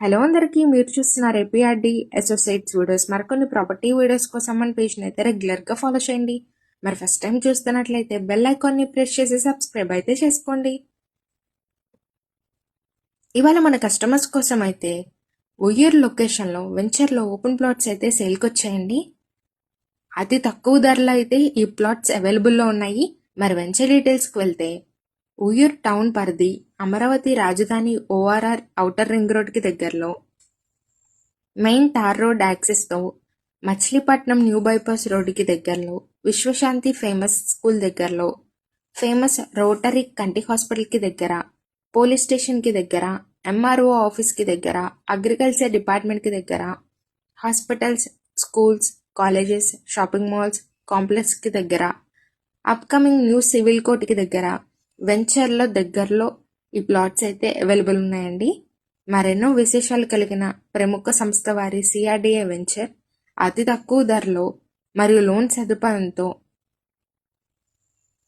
Hello అందరికీ, మీరు చూస్తున్నారు ఏపీఆర్డి అసోసియేట్స్ వీడియోస్. మరికొన్ని ప్రాపర్టీ వీడియోస్ కోసం మన పేజ్ని అయితే రెగ్యులర్గా ఫాలో చేయండి. మరి ఫస్ట్ టైం చూస్తున్నట్లయితే బెల్ ఐకాన్ని ప్రెస్ చేసి సబ్స్క్రైబ్ అయితే చేసుకోండి. ఇవాళ మన కస్టమర్స్ కోసం అయితే ఉయ్యూరు లొకేషన్లో వెంచర్లో ఓపెన్ ప్లాట్స్ అయితే సేల్కి వచ్చాయండి. అతి తక్కువ ధరలో అయితే ఈ ప్లాట్స్ అవైలబుల్లో ఉన్నాయి. మరి వెంచర్ డీటెయిల్స్కి వెళ్తే ఉయ్యూరు టౌన్ పరిధి అమరావతి రాజధాని ఓఆర్ఆర్ ఔటర్ రింగ్ రోడ్కి దగ్గరలో మెయిన్ తార్ రోడ్ యాక్సెస్తో మచిలీపట్నం న్యూ బైపాస్ రోడ్డుకి దగ్గరలో విశ్వశాంతి ఫేమస్ స్కూల్ దగ్గరలో ఫేమస్ రోటరీ కంటి హాస్పిటల్కి దగ్గర పోలీస్ స్టేషన్కి దగ్గర ఎంఆర్ఓ ఆఫీస్కి దగ్గర అగ్రికల్చర్ డిపార్ట్మెంట్కి దగ్గర hospitals schools colleges shopping malls కాంప్లెక్స్కి దగ్గర అప్కమింగ్ న్యూ సివిల్ కోర్టుకి దగ్గర వెంచర్లో దగ్గరలో ఈ ప్లాట్స్ అయితే అవైలబుల్ ఉన్నాయండి. మరెన్నో విశేషాలు కలిగిన ప్రముఖ సంస్థ వారి సిఆర్డిఏ వెంచర్ అతి తక్కువ ధరలో మరియు లోన్ సదుపాయంతో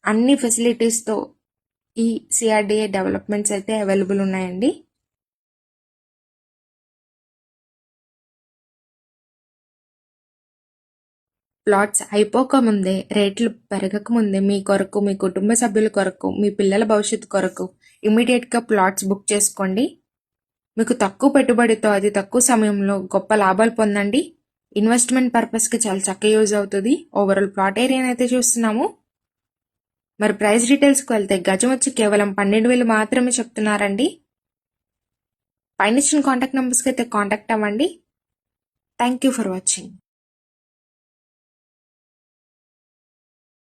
అన్ని ఫెసిలిటీస్తో ఈ సిఆర్డిఏ డెవలప్మెంట్స్ అయితే అవైలబుల్ ఉన్నాయండి. ప్లాట్స్ అయిపోకముందే, రేట్లు పెరగకముందే మీ కొరకు, మీ కుటుంబ సభ్యుల కొరకు, మీ పిల్లల భవిష్యత్తు కొరకు ఇమీడియట్గా ప్లాట్స్ బుక్ చేసుకోండి. మీకు తక్కువ పెట్టుబడితో అతి తక్కువ సమయంలో గొప్ప లాభాలు పొందండి. ఇన్వెస్ట్మెంట్ పర్పస్కి చాలా చక్కగా యూజ్ అవుతుంది. ఓవరాల్ ప్లాట్ ఏరియాని అయితే చూస్తున్నాము. మరి ప్రైస్ డీటెయిల్స్కి వెళ్తే గజం వచ్చి కేవలం 12,000 మాత్రమే చెప్తున్నారండి. పైన ఇచ్చిన కాంటాక్ట్ నెంబర్స్కి అయితే కాంటాక్ట్ అవ్వండి. Thank you for watching.